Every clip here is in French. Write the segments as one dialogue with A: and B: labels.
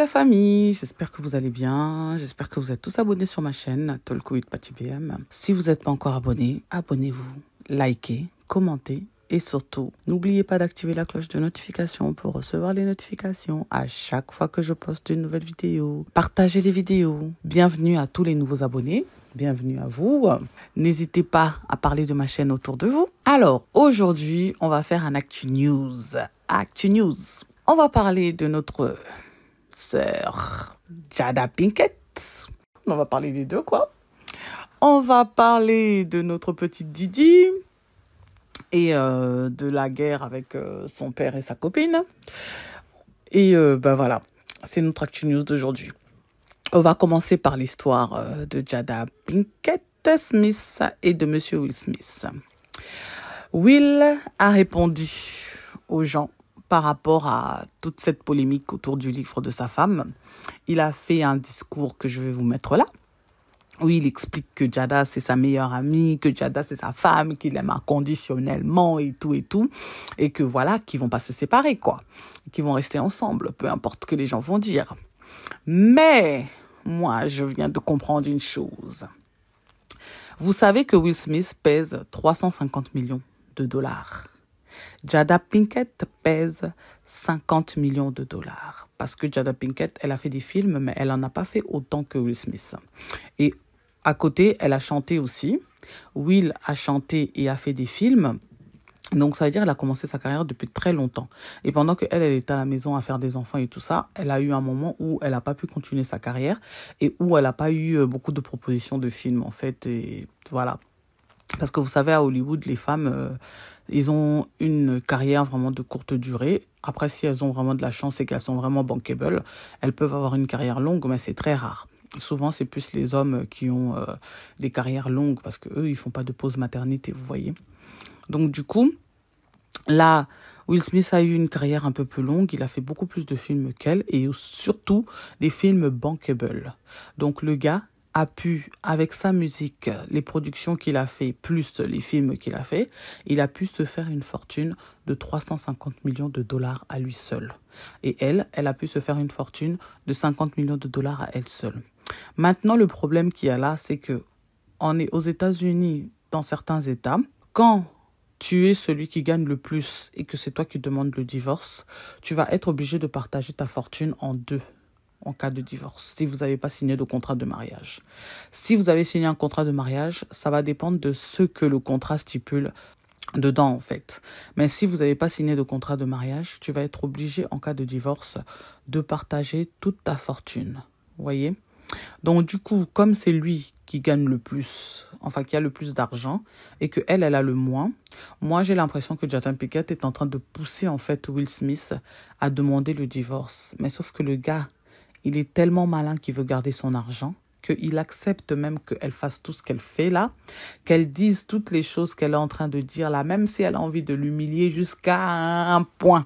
A: la famille, j'espère que vous allez bien, j'espère que vous êtes tous abonnés sur ma chaîne Talk with Patty BM. Si vous n'êtes pas encore abonné, abonnez-vous, likez, commentez et surtout, n'oubliez pas d'activer la cloche de notification pour recevoir les notifications à chaque fois que je poste une nouvelle vidéo. Partagez les vidéos. Bienvenue à tous les nouveaux abonnés. Bienvenue à vous. N'hésitez pas à parler de ma chaîne autour de vous. Alors, aujourd'hui, on va faire un Actu News. Actu News. On va parler de notre sœur Jada Pinkett. On va parler des deux, quoi. On va parler de notre petite Didi et de la guerre avec son père et sa copine. Et voilà, c'est notre Actu News d'aujourd'hui. On va commencer par l'histoire de Jada Pinkett Smith et de Monsieur Will Smith. Will a répondu aux gens par rapport à toute cette polémique autour du livre de sa femme. Il a fait un discours que je vais vous mettre là, où il explique que Jada, c'est sa meilleure amie, que Jada, c'est sa femme, qu'il aime inconditionnellement et tout, et que voilà, qu'ils vont pas se séparer, quoi. Qu'ils vont rester ensemble, peu importe ce que les gens vont dire. Mais moi, je viens de comprendre une chose. Vous savez que Will Smith pèse 350 millions de dollars. Jada Pinkett pèse 50 millions de dollars. Parce que Jada Pinkett, elle a fait des films, mais elle n'en a pas fait autant que Will Smith. Et à côté, elle a chanté aussi. Will a chanté et a fait des films. Donc, ça veut dire qu'elle a commencé sa carrière depuis très longtemps. Et pendant qu'elle était à la maison à faire des enfants et tout ça, elle a eu un moment où elle n'a pas pu continuer sa carrière et où elle n'a pas eu beaucoup de propositions de films, en fait. Et voilà. Parce que vous savez, à Hollywood, les femmes, ils ont une carrière vraiment de courte durée. Après, si elles ont vraiment de la chance et qu'elles sont vraiment bankable, elles peuvent avoir une carrière longue, mais c'est très rare. Souvent, c'est plus les hommes qui ont des carrières longues parce qu'eux, ils font pas de pause maternité, vous voyez. Donc, du coup, là, Will Smith a eu une carrière un peu plus longue. Il a fait beaucoup plus de films qu'elle et surtout des films bankable. Donc, le gars a pu, avec sa musique, les productions qu'il a fait, plus les films qu'il a fait, il a pu se faire une fortune de 350 millions de dollars à lui seul. Et elle a pu se faire une fortune de 50 millions de dollars à elle seule. Maintenant, le problème qu'il y a là, c'est que on est aux États-Unis, dans certains États, quand tu es celui qui gagne le plus et que c'est toi qui demandes le divorce, tu vas être obligé de partager ta fortune en deux en cas de divorce, si vous n'avez pas signé de contrat de mariage. Si vous avez signé un contrat de mariage, ça va dépendre de ce que le contrat stipule dedans, en fait. Mais si vous n'avez pas signé de contrat de mariage, tu vas être obligé, en cas de divorce, de partager toute ta fortune. Vous voyez ? Donc, du coup, comme c'est lui qui gagne le plus, enfin, qui a le plus d'argent, et que elle a le moins, moi, j'ai l'impression que Jada Pinkett est en train de pousser, en fait, Will Smith à demander le divorce. Mais sauf que le gars, il est tellement malin qu'il veut garder son argent, qu'il accepte même qu'elle fasse tout ce qu'elle fait là, qu'elle dise toutes les choses qu'elle est en train de dire là, même si elle a envie de l'humilier jusqu'à un point.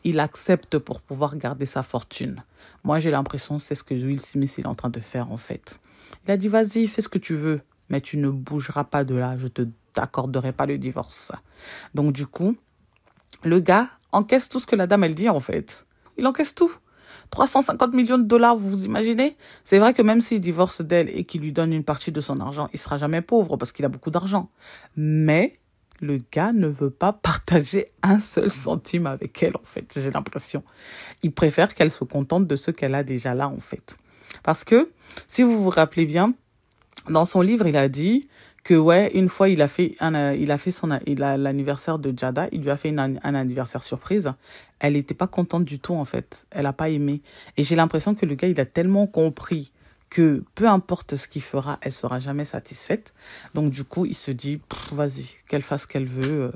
A: Il accepte pour pouvoir garder sa fortune. Moi, j'ai l'impression que c'est ce que Will Smith est en train de faire, en fait. Il a dit, vas-y, fais ce que tu veux, mais tu ne bougeras pas de là, je ne t'accorderai pas le divorce. Donc, du coup, le gars encaisse tout ce que la dame, elle dit, en fait. Il encaisse tout. 350 millions de dollars, vous vous imaginez? C'est vrai que même s'il divorce d'elle et qu'il lui donne une partie de son argent, il sera jamais pauvre parce qu'il a beaucoup d'argent. Mais le gars ne veut pas partager un seul centime avec elle, en fait, j'ai l'impression. Il préfère qu'elle se contente de ce qu'elle a déjà là, en fait. Parce que, si vous vous rappelez bien, dans son livre, il a dit que ouais, une fois il a fait l'anniversaire de Jada, il lui a fait un anniversaire surprise. Elle n'était pas contente du tout, en fait. Elle n'a pas aimé. Et j'ai l'impression que le gars, il a tellement compris que peu importe ce qu'il fera, elle sera jamais satisfaite. Donc du coup, il se dit, vas-y, qu'elle fasse ce qu'elle veut,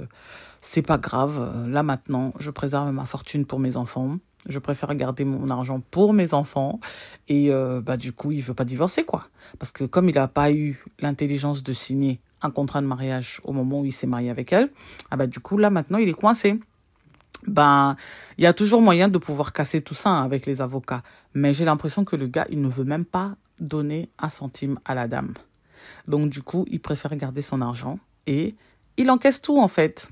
A: c'est pas grave. Là maintenant, je préserve ma fortune pour mes enfants. Je préfère garder mon argent pour mes enfants. Et du coup, il veut pas divorcer, quoi. Parce que comme il n'a pas eu l'intelligence de signer un contrat de mariage au moment où il s'est marié avec elle, du coup, là, maintenant, il est coincé. Il y a toujours moyen de pouvoir casser tout ça avec les avocats. Mais j'ai l'impression que le gars, il ne veut même pas donner un centime à la dame. Donc, du coup, il préfère garder son argent et il encaisse tout, en fait.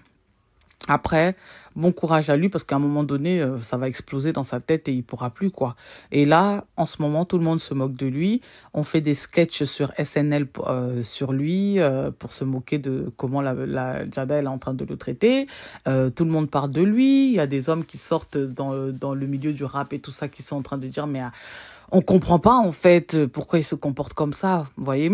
A: Après, bon courage à lui parce qu'à un moment donné, ça va exploser dans sa tête et il pourra plus, quoi. Et là, en ce moment, tout le monde se moque de lui. On fait des sketchs sur SNL sur lui pour se moquer de comment la Jada elle est en train de le traiter. Tout le monde parle de lui. Il y a des hommes qui sortent dans le milieu du rap et tout ça qui sont en train de dire mais on comprend pas en fait pourquoi il se comporte comme ça, vous voyez.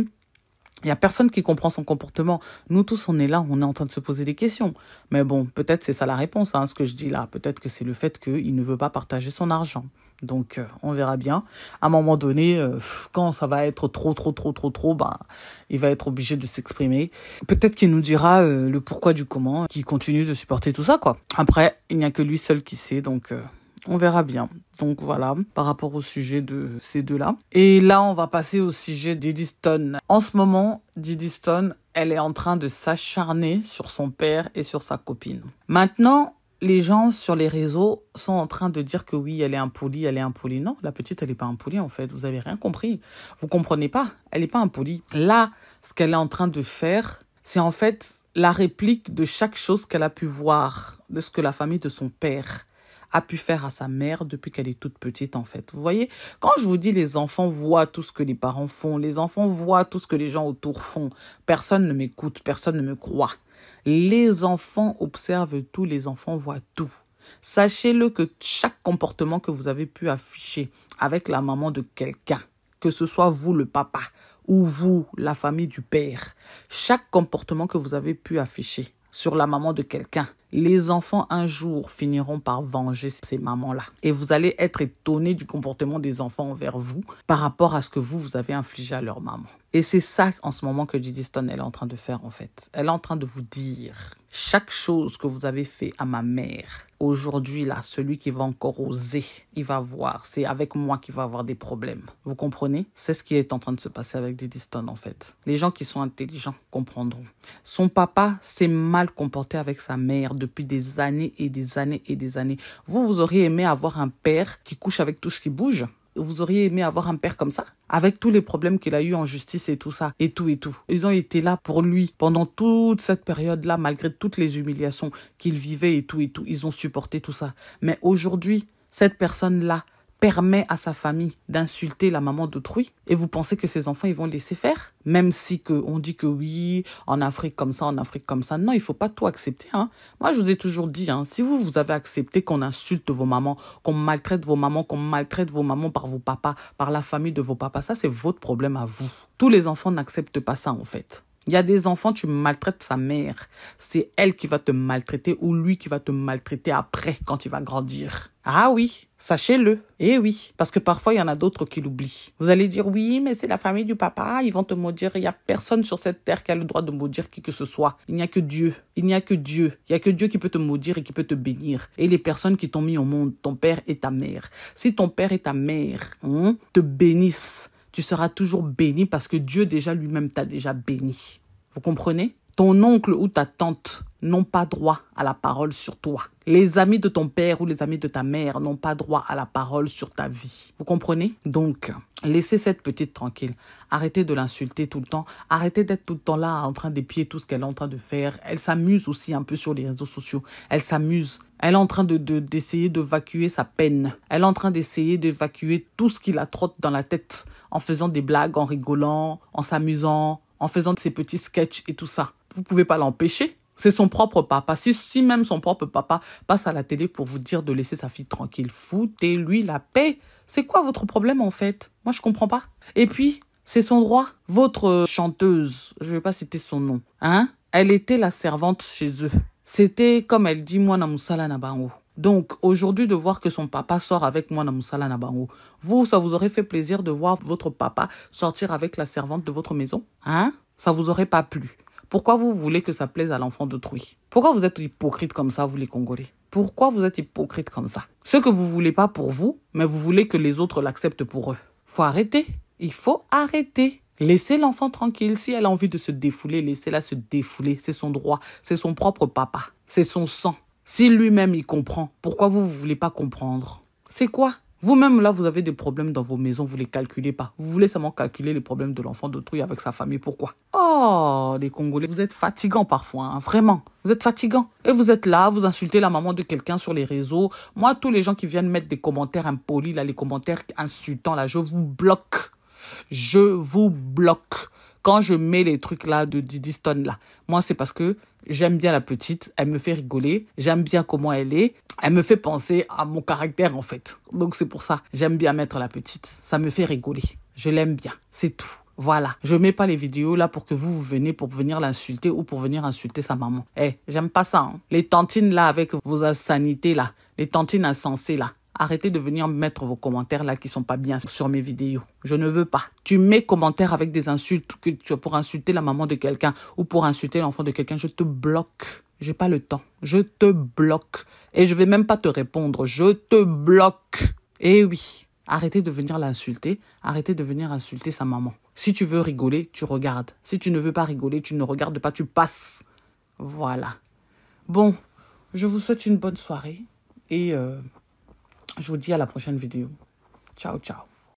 A: Il y a personne qui comprend son comportement. Nous tous, on est là, on est en train de se poser des questions. Mais bon, peut-être c'est ça la réponse, ce que je dis là. Peut-être que c'est le fait qu'il ne veut pas partager son argent. Donc, on verra bien. À un moment donné, quand ça va être trop, il va être obligé de s'exprimer. Peut-être qu'il nous dira le pourquoi du comment, qu'il continue de supporter tout ça, quoi. Après, il n'y a que lui seul qui sait, donc... on verra bien. Donc voilà, par rapport au sujet de ces deux-là. Et là, on va passer au sujet d'Eddie Stone. En ce moment, Eddie Stone, elle est en train de s'acharner sur son père et sur sa copine. Maintenant, les gens sur les réseaux sont en train de dire que oui, elle est impolie, elle est impolie. Non, la petite, elle n'est pas impolie en fait. Vous avez rien compris. Vous comprenez pas. Elle n'est pas impolie. Là, ce qu'elle est en train de faire, c'est en fait la réplique de chaque chose qu'elle a pu voir, de ce que la famille de son père a pu faire à sa mère depuis qu'elle est toute petite, en fait. Vous voyez, quand je vous dis les enfants voient tout ce que les parents font, les enfants voient tout ce que les gens autour font, personne ne m'écoute, personne ne me croit. Les enfants observent tout, les enfants voient tout. Sachez-le que chaque comportement que vous avez pu afficher avec la maman de quelqu'un, que ce soit vous, le papa, ou vous, la famille du père, chaque comportement que vous avez pu afficher sur la maman de quelqu'un, les enfants un jour finiront par venger ces mamans-là. Et vous allez être étonné du comportement des enfants envers vous par rapport à ce que vous avez infligé à leur maman. Et c'est ça en ce moment que Eddie Stone elle est en train de faire en fait. Elle est en train de vous dire chaque chose que vous avez fait à ma mère. Aujourd'hui là, celui qui va encore oser, il va voir. C'est avec moi qu'il va avoir des problèmes. Vous comprenez? C'est ce qui est en train de se passer avec Eddie Stone en fait. Les gens qui sont intelligents comprendront. Son papa s'est mal comporté avec sa mère depuis des années et des années et des années. Vous auriez aimé avoir un père qui couche avec tout ce qui bouge? Vous auriez aimé avoir un père comme ça? Avec tous les problèmes qu'il a eu en justice et tout ça, et tout. Ils ont été là pour lui pendant toute cette période-là, malgré toutes les humiliations qu'il vivait et tout. Ils ont supporté tout ça. Mais aujourd'hui, cette personne-là permet à sa famille d'insulter la maman d'autrui et vous pensez que ses enfants ils vont laisser faire? Même si on dit que oui, en Afrique comme ça, en Afrique comme ça. Non, il faut pas tout accepter. Moi, je vous ai toujours dit, si vous avez accepté qu'on insulte vos mamans, qu'on maltraite vos mamans par vos papas, par la famille de vos papas, ça c'est votre problème à vous. Tous les enfants n'acceptent pas ça en fait. Il y a des enfants, tu maltraites sa mère. C'est elle qui va te maltraiter ou lui qui va te maltraiter après quand il va grandir. Ah oui, sachez-le. Eh oui, parce que parfois, il y en a d'autres qui l'oublient. Vous allez dire, oui, mais c'est la famille du papa, ils vont te maudire. Il n'y a personne sur cette terre qui a le droit de maudire qui que ce soit. Il n'y a que Dieu. Il n'y a que Dieu. Il n'y a que Dieu qui peut te maudire et qui peut te bénir. Et les personnes qui t'ont mis au monde, ton père et ta mère. Si ton père et ta mère te bénissent, tu seras toujours béni parce que Dieu déjà lui-même t'a déjà béni. Vous comprenez? Ton oncle ou ta tante n'ont pas droit à la parole sur toi. Les amis de ton père ou les amis de ta mère n'ont pas droit à la parole sur ta vie. Vous comprenez? Donc, laissez cette petite tranquille. Arrêtez de l'insulter tout le temps. Arrêtez d'être tout le temps là en train d'épier tout ce qu'elle est en train de faire. Elle s'amuse aussi un peu sur les réseaux sociaux. Elle s'amuse. Elle est en train d'essayer d'évacuer sa peine. Elle est en train d'essayer d'évacuer tout ce qui la trotte dans la tête en faisant des blagues, en rigolant, en s'amusant, en faisant de ses petits sketchs et tout ça. Vous pouvez pas l'empêcher. C'est son propre papa. Si même son propre papa passe à la télé pour vous dire de laisser sa fille tranquille, foutez-lui la paix. C'est quoi votre problème en fait? Moi, je comprends pas. Et puis, c'est son droit. Votre chanteuse, je vais pas citer son nom, elle était la servante chez eux. C'était, comme elle dit, Mwana Musala Nabango. Donc, aujourd'hui, de voir que son papa sort avec Mwana Musala Nabango, vous, ça vous aurait fait plaisir de voir votre papa sortir avec la servante de votre maison? Ça vous aurait pas plu? Pourquoi vous voulez que ça plaise à l'enfant d'autrui? Pourquoi vous êtes hypocrite comme ça, vous les Congolais? Pourquoi vous êtes hypocrite comme ça? Ce que vous voulez pas pour vous, mais vous voulez que les autres l'acceptent pour eux. Faut arrêter. Il faut arrêter. Laissez l'enfant tranquille. Si elle a envie de se défouler, laissez-la se défouler. C'est son droit. C'est son propre papa. C'est son sang. Si lui-même, il comprend, pourquoi vous voulez pas comprendre? C'est quoi? Vous-même, là, vous avez des problèmes dans vos maisons, vous ne les calculez pas. Vous voulez seulement calculer les problèmes de l'enfant d'autrui avec sa famille. Pourquoi? Oh, les Congolais, vous êtes fatigants parfois, hein, vraiment. Vous êtes fatigants. Et vous êtes là, vous insultez la maman de quelqu'un sur les réseaux. Moi, tous les gens qui viennent mettre des commentaires impolis, là, les commentaires insultants, là, je vous bloque. Je vous bloque. Quand je mets les trucs là de Didi Stone là, moi c'est parce que j'aime bien la petite, elle me fait rigoler, j'aime bien comment elle est, elle me fait penser à mon caractère en fait. Donc c'est pour ça, j'aime bien mettre la petite, ça me fait rigoler, je l'aime bien, c'est tout. Voilà, je mets pas les vidéos là pour que vous venez pour venir l'insulter ou pour venir insulter sa maman. J'aime pas ça. Hein. Les tantines là avec vos insanités là, les tantines insensées là. Arrêtez de venir mettre vos commentaires là qui sont pas bien sur mes vidéos. Je ne veux pas. Tu mets commentaires avec des insultes que tu as pour insulter la maman de quelqu'un ou pour insulter l'enfant de quelqu'un. Je te bloque. J'ai pas le temps. Je te bloque. Et je vais même pas te répondre. Je te bloque. Eh oui. Arrêtez de venir l'insulter. Arrêtez de venir insulter sa maman. Si tu veux rigoler, tu regardes. Si tu ne veux pas rigoler, tu ne regardes pas, tu passes. Voilà. Bon, je vous souhaite une bonne soirée et je vous dis à la prochaine vidéo. Ciao, ciao.